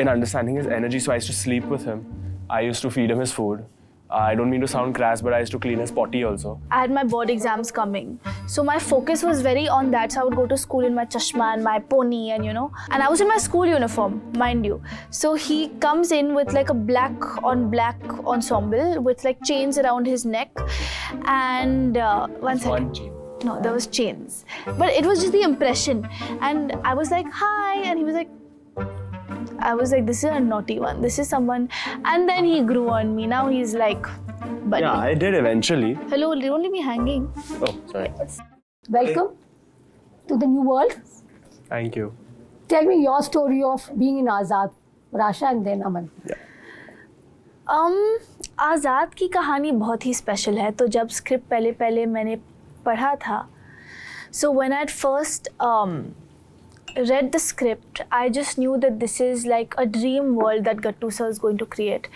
in understanding his energy. So I used to sleep with him. I used to feed him his food. I don't mean to sound crass, but I used to clean his potty also. I had my board exams coming. So my focus was very on that. So I would go to school in my chashma and my pony and and I was in my school uniform, mind you. So he comes in with like a black on black ensemble with like chains around his neck. And one second. No, there was chains. But it was just the impression. And I was like, hi. And he was like, I was like, this is a naughty one. This is someone. And then he grew on me. Now he's like, buddy. Yeah, I did eventually. Hello, don't leave me hanging. Oh, sorry. Welcome to the new world. Thank you. Tell me your story of being in Azaad, Rasha and then Aman. Yeah. आज़ाद की कहानी बहुत ही special है. तो जब script पहले मैंने पढ़ा था, so when I first read the script, I just knew that this is like a dream world that Gattu sir is going to create,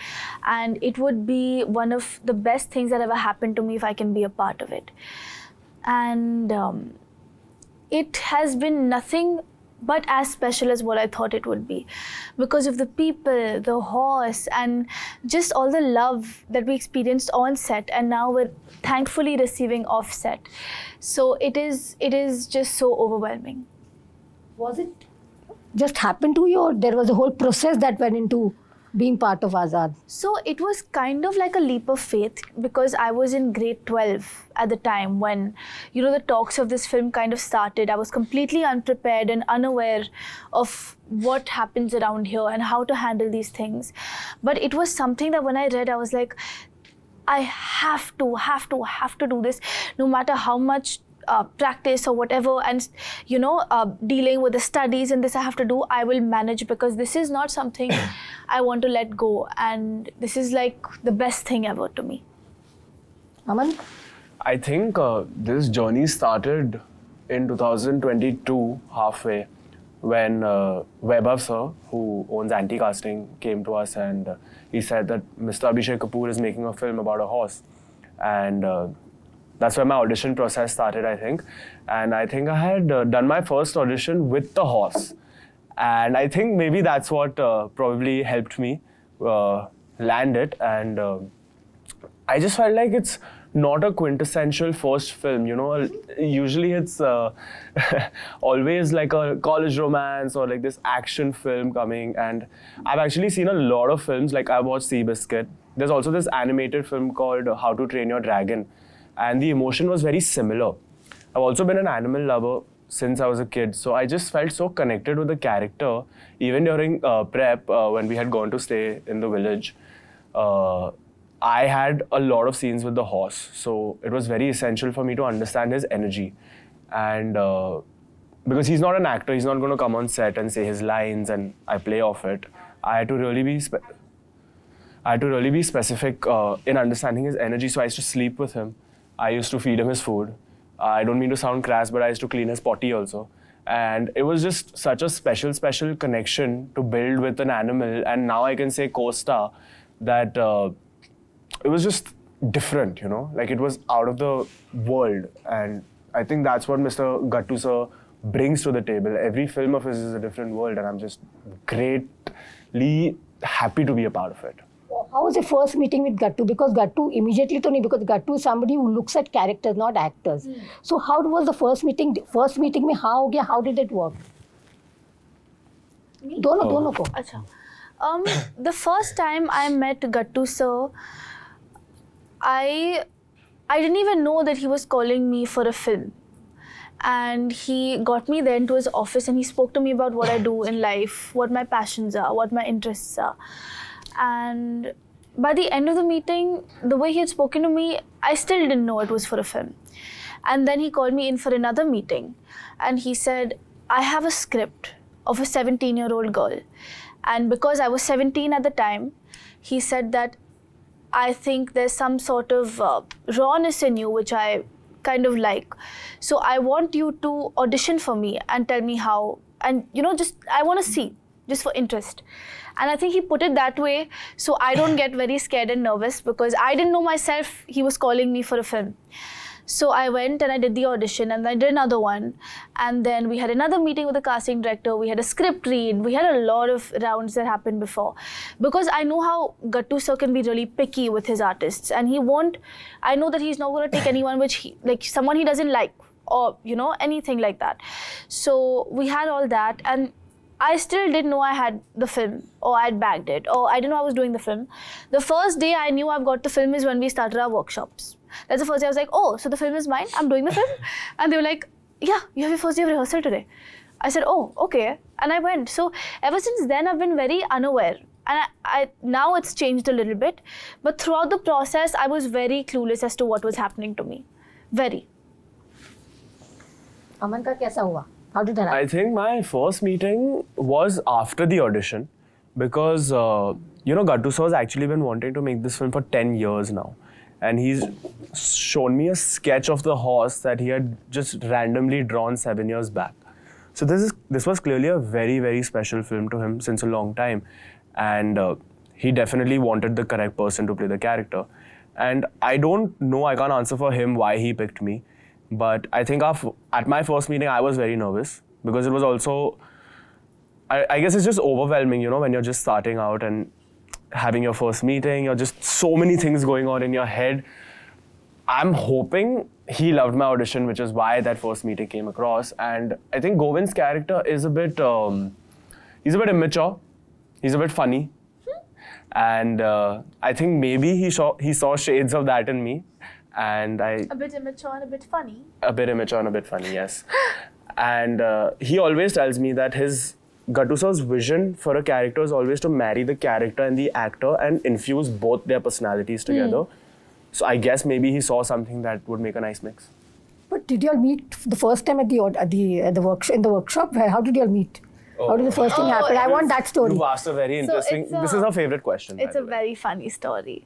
and it would be one of the best things that ever happened to me if I can be a part of it. And it has been nothing but as special as what I thought it would be, because of the people, the horse, and just all the love that we experienced on set, and now we're thankfully receiving off set. So it is just so overwhelming. Was it just happened to you, or there was a whole process that went into being part of Azaad? So it was kind of like a leap of faith, because I was in grade 12 at the time when, the talks of this film kind of started. I was completely unprepared and unaware of what happens around here and how to handle these things. But it was something that when I read, I was like, I have to do this, no matter how much practice or whatever, and dealing with the studies and this I have to do, I will manage, because this is not something I want to let go, and this is like the best thing ever to me. Aman? I think this journey started in 2022 halfway, when Vaibhav sir, who owns Anti-Casting, came to us and he said that Mr. Abhishek Kapoor is making a film about a horse, and that's where my audition process started, I think. And I think I had done my first audition with the horse. And I think maybe that's what probably helped me land it. And I just felt like it's not a quintessential first film, Usually it's always like a college romance or like this action film coming. And I've actually seen a lot of films, like I watched Seabiscuit. There's also this animated film called How to Train Your Dragon. And the emotion was very similar. I've also been an animal lover since I was a kid, so I just felt so connected with the character. Even during prep, when we had gone to stay in the village, I had a lot of scenes with the horse, so it was very essential for me to understand his energy. And because he's not an actor, he's not going to come on set and say his lines and I play off it. I had to really be specific in understanding his energy, so I used to sleep with him. I used to feed him his food. I don't mean to sound crass, but I used to clean his potty also. And it was just such a special connection to build with an animal. And now I can say co-star that it was just different, like it was out of the world. And I think that's what Mr. Gattu sir brings to the table. Every film of his is a different world, and I'm just greatly happy to be a part of it. How was the first meeting with Gattu? Because Gattu immediately to me, because Gattu is somebody who looks at characters, not actors. So how was the first meeting? First meeting mein how did it work? Dono ko. Acha. The first time I met Gattu sir, I didn't even know that he was calling me for a film. And he got me there into his office and he spoke to me about what I do in life, what my passions are, what my interests are. And by the end of the meeting, the way he had spoken to me, I still didn't know it was for a film. And then he called me in for another meeting. And he said, I have a script of a 17-year-old girl. And because I was 17 at the time, he said that I think there's some sort of rawness in you, which I kind of like. So I want you to audition for me and tell me how. And, I want to see, just for interest. And I think he put it that way so I don't get very scared and nervous, because I didn't know myself he was calling me for a film. So I went and I did the audition, and I did another one, and then we had another meeting with the casting director. We had a script read. We had a lot of rounds that happened before, because I know how Gattu sir can be really picky with his artists, and he won't. I know that he's not going to take anyone like someone he doesn't like, or anything like that. So we had all that, and I still didn't know I had the film, or I had bagged it, or I didn't know I was doing the film. The first day I knew I've got the film is when we started our workshops. That's the first day I was like, oh, so the film is mine, I'm doing the film? And they were like, yeah, you have your first day of rehearsal today. I said, oh, okay. And I went. So ever since then, I've been very unaware. And I now it's changed a little bit. But throughout the process, I was very clueless as to what was happening to me. Very. Aman ka kaisa hua? How did that happen? I think my first meeting was after the audition, because Gattu sir has actually been wanting to make this film for 10 years now, and he's shown me a sketch of the horse that he had just randomly drawn 7 years back. So this was clearly a very, very special film to him since a long time, and he definitely wanted the correct person to play the character. And I don't know, I can't answer for him why he picked me. But I think at my first meeting, I was very nervous, because it was also, I guess it's just overwhelming, when you're just starting out and having your first meeting, you're just so many things going on in your head. I'm hoping he loved my audition, which is why that first meeting came across. And I think Govind's character is a bit, he's a bit immature, he's a bit funny. And I think maybe he saw shades of that in me. And a bit immature and a bit funny. A bit immature and a bit funny, yes. And he always tells me that Gattu sir's vision for a character is always to marry the character and the actor and infuse both their personalities together. So I guess maybe he saw something that would make a nice mix. But did you all meet the first time in the workshop? How did you all meet? How did the first thing happen? I want that story. You've asked a very interesting. This is her favorite question. It's a very funny story.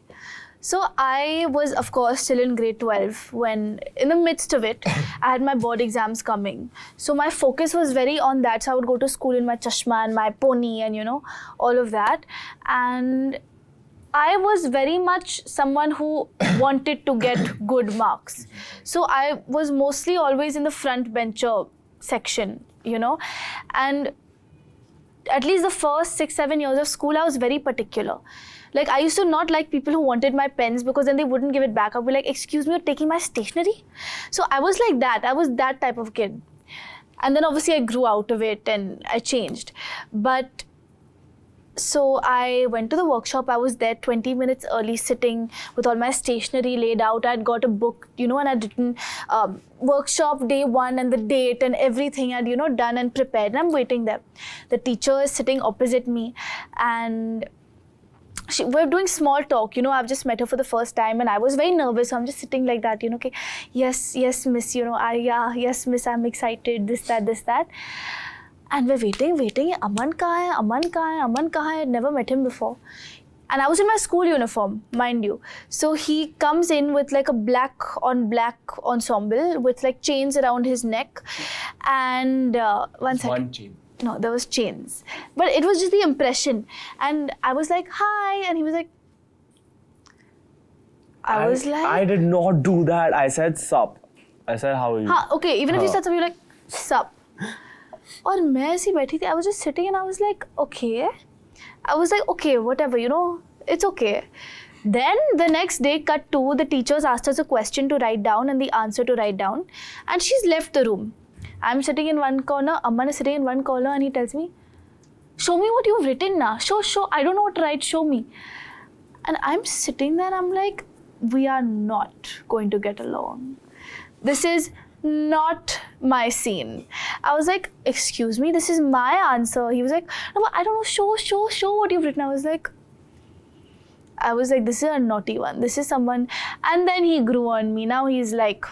So I was, of course, still in grade 12 when, in the midst of it, I had my board exams coming. So my focus was very on that. So I would go to school in my chashma and my pony and, all of that. And I was very much someone who wanted to get good marks. So I was mostly always in the front bencher section, And at least the first 6-7 years of school, I was very particular. Like, I used to not like people who wanted my pens, because then they wouldn't give it back. I'd be like, excuse me, you're taking my stationery? So I was like that. I was that type of kid. And then obviously I grew out of it and I changed. But so I went to the workshop. I was there 20 minutes early, sitting with all my stationery laid out. I'd got a book, and I'd written workshop day 1 and the date and everything I'd, done and prepared. And I'm waiting there. The teacher is sitting opposite me, and we're doing small talk, I've just met her for the first time and I was very nervous. So I'm just sitting like that, okay, yes, miss, yes, miss, I'm excited, this, that. And we're waiting, Aman kahan hai? I'd never met him before. And I was in my school uniform, mind you. So he comes in with like a black on black ensemble with like chains around his neck. And One chain. No, there was chains. But it was just the impression. And I was like, hi. And he was like, I did not do that. I said sup. I said how are you? Okay, even if you said something, you're like, sup. और मैं ऐसी बैठी थी, I was just sitting and I was like, okay. I was like, okay, whatever, it's okay. Then the next day, cut to, the teachers asked us a question to write down and the answer to write down. And she's left the room. I'm sitting in one corner, Aman is sitting in one corner, and he tells me, show me what you've written now. Show, I don't know what to write, show me. And I'm sitting there and I'm like, we are not going to get along. This is not my scene. I was like, excuse me, this is my answer. He was like, no, I don't know, show what you've written. I was like, this is a naughty one. This is someone. And then he grew on me. Now he's like,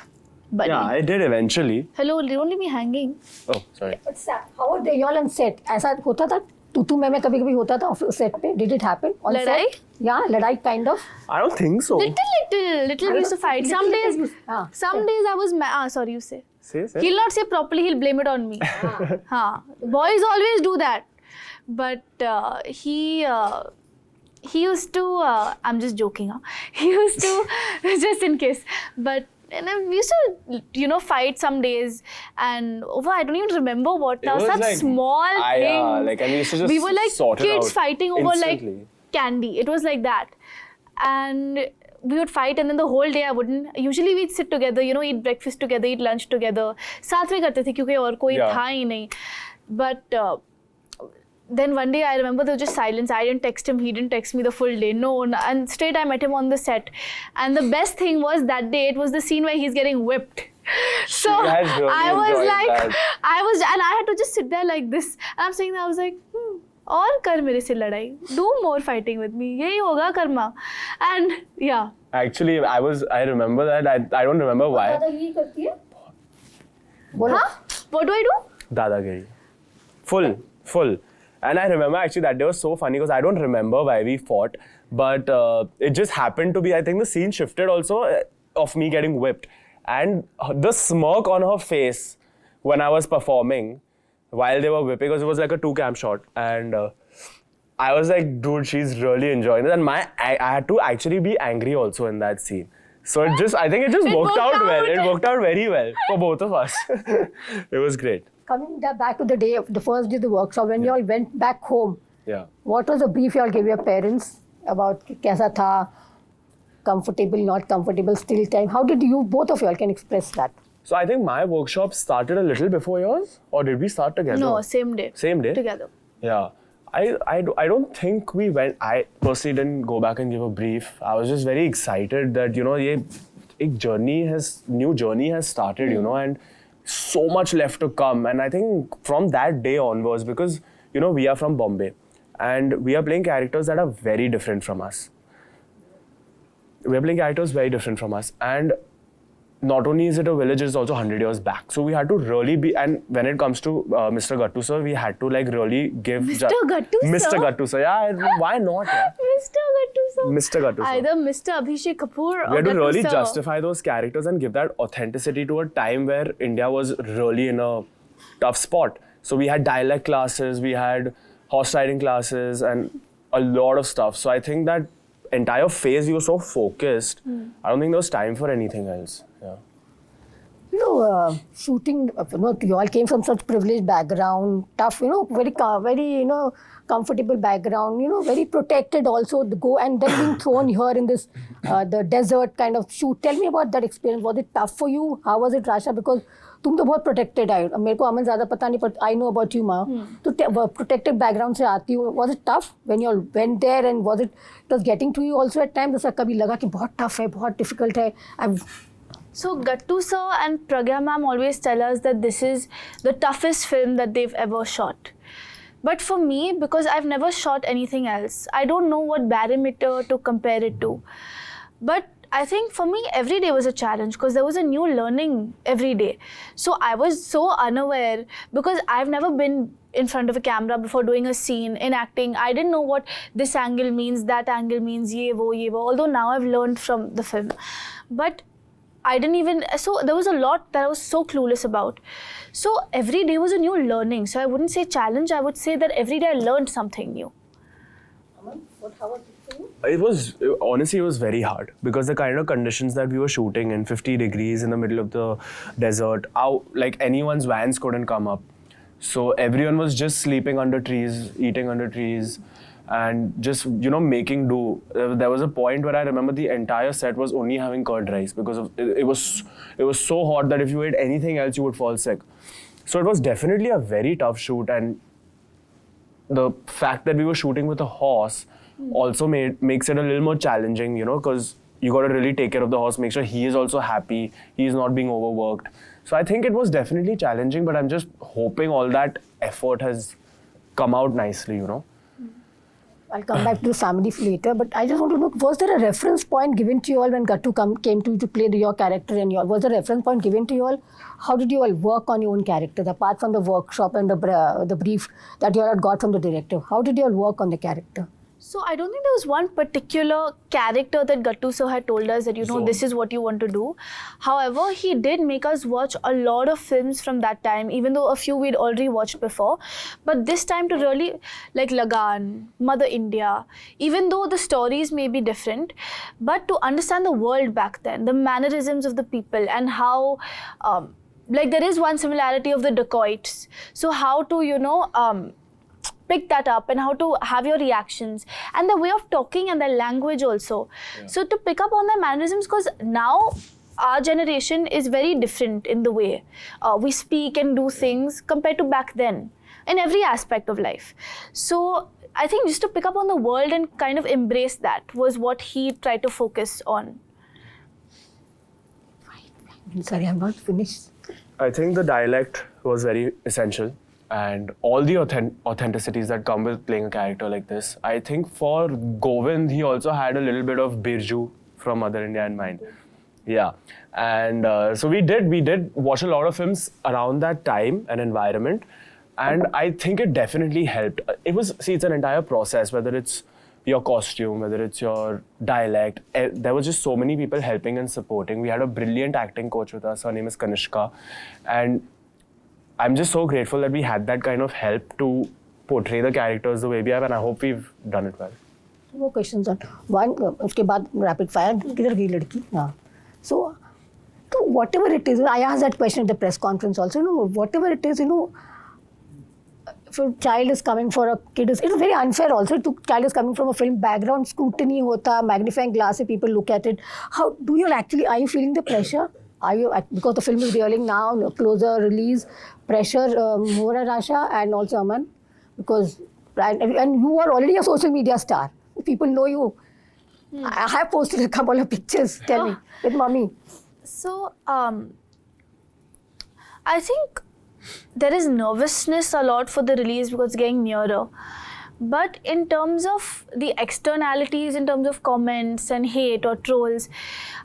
buddy. Yeah, I did eventually. Hello, don't leave me hanging. Oh, sorry. But sir, how are they all on set? ऐसा होता था तू मैं कभी-कभी होता था set पे? Did it happen on ladai? Set? Yeah, ladai kind of. I don't think so. Little we used to fight. Some days I was sorry, you say. Say. He'll not say properly, he'll blame it on me. Boys always do that. But he used to, I'm just joking, he used to, just in case, but And then we used to, fight some days, and I don't even remember what. It was Such like, small things. like, and we used to just we were like sort it kids out fighting over instantly. like candy. It was like that, and we would fight, and then the whole day I wouldn't. Usually we'd sit together, eat breakfast together, eat lunch together. साथ में करते थे क्योंकि और कोई था ही नहीं. But then one day I remember there was just silence. I didn't text him, he didn't text me the full day. No, and straight I met him on the set. And the best thing was that day, it was the scene where he's getting whipped. So really I was like, that. and I had to just sit there like this. And I'm saying that, I was like, और कर मेरे से लड़ाई. Do more fighting with me. यही होगा Karma. And yeah. Actually, I remember that. I don't remember why. दादागिरी करती है? Huh? What do I do? Dadagiri. Full. And I remember actually that day was so funny because I don't remember why we fought, but it just happened to be, I think the scene shifted also of me getting whipped. And the smirk on her face when I was performing while they were whipping, because it was like a 2-cam shot. And I was like, dude, she's really enjoying it. And I had to actually be angry also in that scene. So I think it just worked out well. It worked out very well for both of us. It was great. Coming back to the day, the first day of the workshop, when you all went back home, what was the brief you all gave your parents about kaisa tha, comfortable, not comfortable, still time? How did you, both of you all can express that? So I think my workshop started a little before yours, or did we start together? No, same day. Same day? Together. Yeah. I don't think we went, I personally didn't go back and give a brief. I was just very excited that, new journey has started, and so much left to come. And I think from that day onwards, because, we are from Bombay and we are playing characters that are very different from us. And not only is it a village, it's also 100 years back. So we had to really be, and when it comes to Mr. Gattu sir, we had to like really give... Mr. Gattu sir? Yeah, why not? Yeah? Mr. Gattu sir. Either Mr. Abhishek Kapoor or we had to Gattu really sir. justify those characters and give that authenticity to a time where India was really in a tough spot. So we had dialect classes, we had horse riding classes and a lot of stuff. So I think that entire phase we were so focused, I don't think there was time for anything else. Yeah. Shooting, you all came from such privileged background, tough, very, comfortable background, very protected also to go and then being thrown here in this, the desert kind of shoot. Tell me about that experience. Was it tough for you? How was it, Rasha? Because तुम तो बहुत protected है. मेरे को अमन ज़्यादा पता नहीं, but I know about you, Ma. तो protected background से आती हो. Was it tough when you all went there, and it was getting to you also at times? जैसा कभी लगा कि बहुत tough है, बहुत difficult है. So Gattu sir and Pragya ma'am always tell us that this is the toughest film that they've ever shot. But for me, because I've never shot anything else, I don't know what barometer to compare it to. But I think for me, every day was a challenge because there was a new learning every day. So I was so unaware because I've never been in front of a camera before doing a scene in acting. I didn't know what this angle means, that angle means, ye wo, although now I've learned from the film. But I didn't even, so there was a lot that I was so clueless about. So every day was a new learning. So I wouldn't say challenge, I would say that every day I learned something new. Aman, how was it for you? It was, honestly, it was very hard because the kind of conditions that we were shooting in, 50 degrees in the middle of the desert, like anyone's vans couldn't come up. So everyone was just sleeping under trees, eating under trees, and just, making do. There was a point where I remember the entire set was only having curd rice because it was so hot that if you ate anything else, you would fall sick. So it was definitely a very tough shoot, and the fact that we were shooting with a horse also makes it a little more challenging, because you got to really take care of the horse, make sure he is also happy, he is not being overworked. So I think it was definitely challenging, but I'm just hoping all that effort has come out nicely, I'll come back to the family later, but I just want to know, was there a reference point given to you all when Gattu came to you to play your character and you all? Was there a reference point given to you all? How did you all work on your own characters, apart from the workshop and the brief that you all had got from the director? How did you all work on the character? So I don't think there was one particular character that Gattu sir had told us that, this is what you want to do. However, he did make us watch a lot of films from that time, even though a few we'd already watched before. But this time to really, like Lagan, Mother India, even though the stories may be different, but to understand the world back then, the mannerisms of the people and how, there is one similarity of the dacoits. So how to, pick that up and how to have your reactions and the way of talking and the language also. Yeah. So to pick up on the mannerisms, because now our generation is very different in the way we speak and do things compared to back then in every aspect of life. So I think just to pick up on the world and kind of embrace that was what he tried to focus on. Sorry, I'm not finished. I think the dialect was very essential. And all the authenticities that come with playing a character like this. I think for Govind, he also had a little bit of Birju from Mother India in mind. Yeah. And so we did watch a lot of films around that time and environment. And I think it definitely helped. It's an entire process, whether it's your costume, whether it's your dialect. There was just so many people helping and supporting. We had a brilliant acting coach with us. Her name is Kanishka. And I'm just so grateful that we had that kind of help to portray the characters the way we have, and I hope we've done it well. Two more questions on one. उसके बाद rapid fire. किधर गई लड़की? हाँ. So whatever it is, I asked that question at the press conference also. Whatever it is, if a child is coming for a kid, it's very unfair also. The child is coming from a film background, scrutiny hota, magnifying glass, people look at it. How do you are you feeling the pressure? Are you, because the film is reeling now, closer release, pressure more at Rasha and also Aman? Because, and you are already a social media star. People know you. I have posted a couple of pictures, tell me, with mommy. So, I think there is nervousness a lot for the release because it's getting nearer. But in terms of the externalities, in terms of comments and hate or trolls,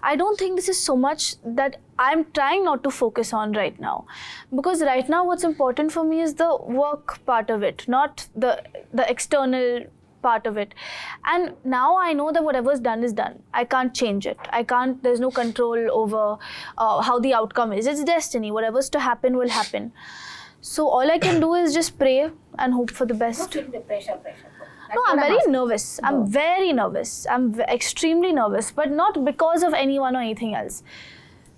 I don't think this is so much that I'm trying not to focus on right now. Because right now what's important for me is the work part of it, not the external part of it. And now I know that whatever's done is done. I can't change it. There's no control over how the outcome is. It's destiny. Whatever's to happen will happen. So all I can do is just pray and hope for the best. Not the pressure. No, I'm very nervous. I'm very nervous. I'm extremely nervous, but not because of anyone or anything else.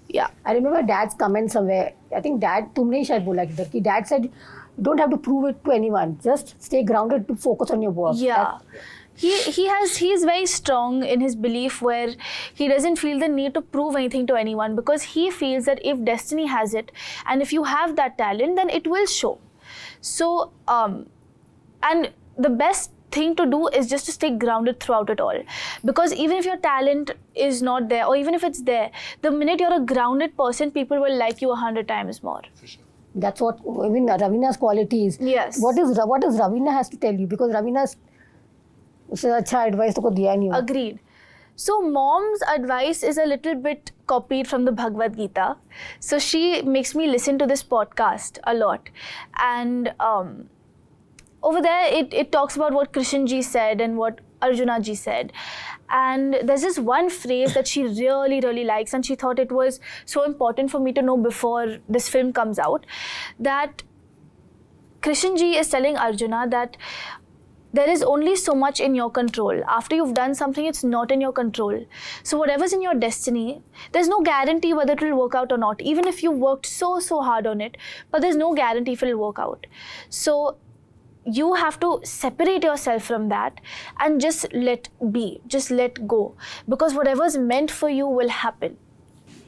Yeah. I remember Dad's comment somewhere. I think Dad, तुमने ही शायद बोला कि Dad said, you don't have to prove it to anyone. Just stay grounded to focus on your work. Yeah. He's very strong in his belief where he doesn't feel the need to prove anything to anyone because he feels that if destiny has it and if you have that talent, then it will show. So, and the best thing to do is just to stay grounded throughout it all. Because even if your talent is not there or even if it's there, the minute you're a grounded person, people will like you 100 times more. For sure. That's what even Raveena's quality is. Yes. What does Raveena has to tell you? Because Raveena's उससे अच्छा advice तो को दिया नहीं. Agreed. So mom's advice is a little bit copied from the Bhagavad Gita. So she makes me listen to this podcast a lot. And over there it talks about what Krishan ji said and what Arjuna ji said. And there's this one phrase that she really, really likes and she thought it was so important for me to know before this film comes out, that Krishan ji is telling Arjuna that there is only so much in your control. After you've done something, it's not in your control. So whatever's in your destiny, there's no guarantee whether it will work out or not. Even if you worked so hard on it, but there's no guarantee if it'll work out. So you have to separate yourself from that and just let be, just let go. Because whatever's meant for you will happen.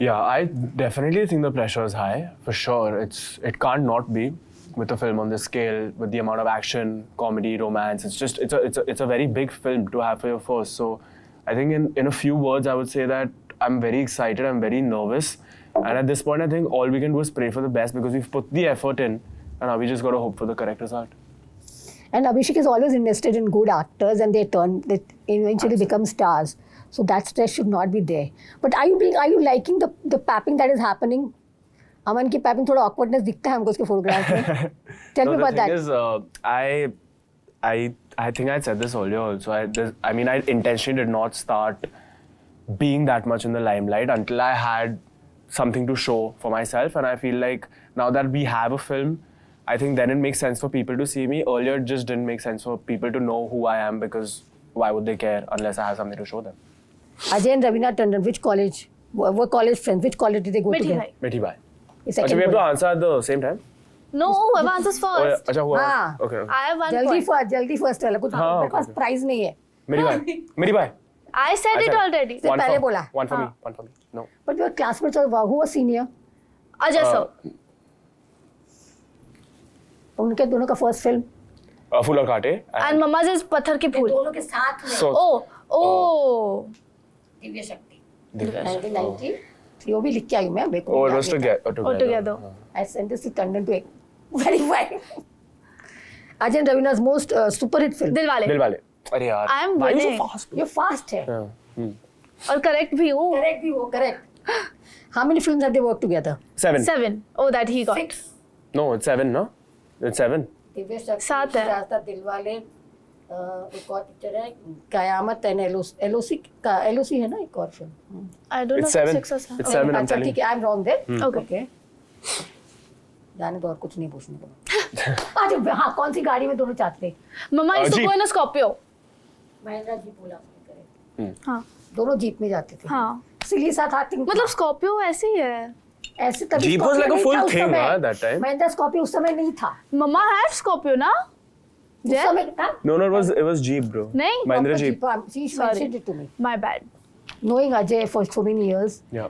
Yeah, I definitely think the pressure is high, for sure. It can't not be. With a film on this scale, with the amount of action, comedy, romance, it's a very big film to have for your first. So I think in a few words, I would say that I'm very excited, I'm very nervous. And at this point, I think all we can do is pray for the best because we've put the effort in and now we just got to hope for the correct result. And Abhishek is always invested in good actors and they eventually become stars. So that stress should not be there. But are you liking the papping that is happening? Aman की piping थोड़ा awkwardness दिखता है हमको उसके photograph में. Tell me about that. The thing is, I think I said this earlier also. I mean, I intentionally did not start being that much in the limelight until I had something to show for myself. And I feel like now that we have a film, I think then it makes sense for people to see me. Earlier, it just didn't make sense for people to know who I am, because why would they care unless I have something to show them? Ajay and Raveena Tandon, which college? Were college friends? Which college did they go Mithi together? bhai. Mithi bhai. ये second Okay, we have to bola. answer at the same time? No, whoever answers Oh, first. yeah. Acha, who? हाँ. Okay. I have one जल्दी point. जल्दी first वाला कुछ हाँ, मेरे पास okay. Prize नहीं है. Mithi bhai. Mithi bhai. I said it already. से पहले बोला. One for me. हाँ. One for me. No. But your classmates were who was senior? Ajay sir. उनके दोनों का first film. Phul aur kaate. And Mama's is Pathar Ki Phool. दोनों के साथ में. So, Oh. दिव्य शक्ति. Divya. 1990. वो भी लिख के आई हूँ मैं. Oh, it was together. All together. I sent this to Tandon to verify. Ajay and Raveena's most super hit film. Dilwale. Dilwale. अरे यार. I am Why you winning. so fast? You're fast है. Yeah. और correct भी हूँ. Correct भी हो, correct. How many films have they worked together? 7. 7. Oh, that he got. 6. No, it's 7, no? It's 7. Divya शक्ति. सात है. रास्ता दिलवाले. एक और पिक्चर है कयामत एंड एलओसी का एलओसी है ना एक और film. I don't know It's if 7. 6 or 7. It's 7, I'm अच्छा telling ठीक है I am wrong there. Okay. जाने दो और कुछ नहीं पूछने को. अच्छा हाँ कौन सी गाड़ी में दोनों चाहते थे? Mama used to Jeep. go in a Scorpio. Mahindra jeep बोला आपने करेक्ट. हाँ. दोनों जीप में जाते थे. हाँ. इसीलिए साथ आते मतलब Scorpio ऐसे ही है. ऐसे तभी Jeep was Scorpio like a नहीं full था उस thing, समय. huh, that time? Mahindra Scorpio उस समय नहीं था. Mama had Scorpio ना? उस Yeah? समय था. No, it was Jeep, bro. नहीं. Mahindra Jeep. She Sorry. mentioned it to me. My bad. Knowing Ajay for so many years, Yeah.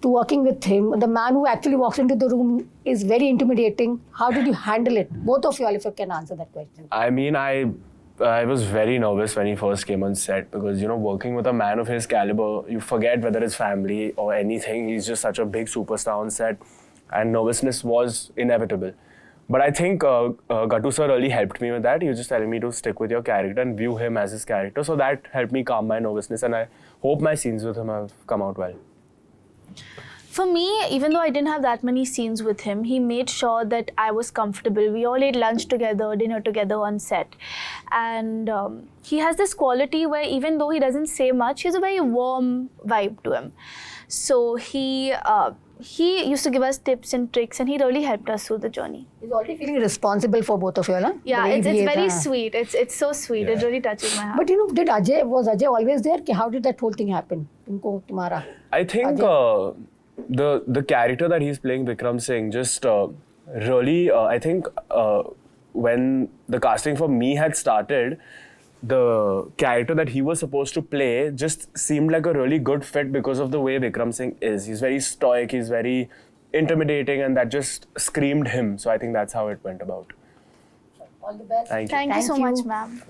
to working with him, the man who actually walks into the room is very intimidating. How did you handle it? Both of you, all, if you can answer that question. I mean, I was very nervous when he first came on set, because, you know, working with a man of his caliber, you forget whether it's family or anything. He's just such a big superstar on set, and nervousness was inevitable. But I think Gattu sir really helped me with that. He was just telling me to stick with your character and view him as his character. So that helped me calm my nervousness, and I hope my scenes with him have come out well. For me, even though I didn't have that many scenes with him, he made sure that I was comfortable. We all ate lunch together, dinner together on set. And he has this quality where even though he doesn't say much, he has a very warm vibe to him. So he used to give us tips and tricks, and he really helped us through the journey. He's already feeling responsible for both of you, huh? Yeah, The way it's he is, very huh? sweet. It's so sweet. It Yeah. really touches my heart. But you know, was Ajay always there? How did that whole thing happen? तुमको तुम्हारा. I think the character that he's playing, Vikram Singh, just really, I think when the casting for me had started, the character that he was supposed to play just seemed like a really good fit because of the way Vikram Singh is. He's very stoic, he's very intimidating, and that just screamed him. So I think that's how it went about. All the best. Thank you. Thank you so Thank much, you. ma'am.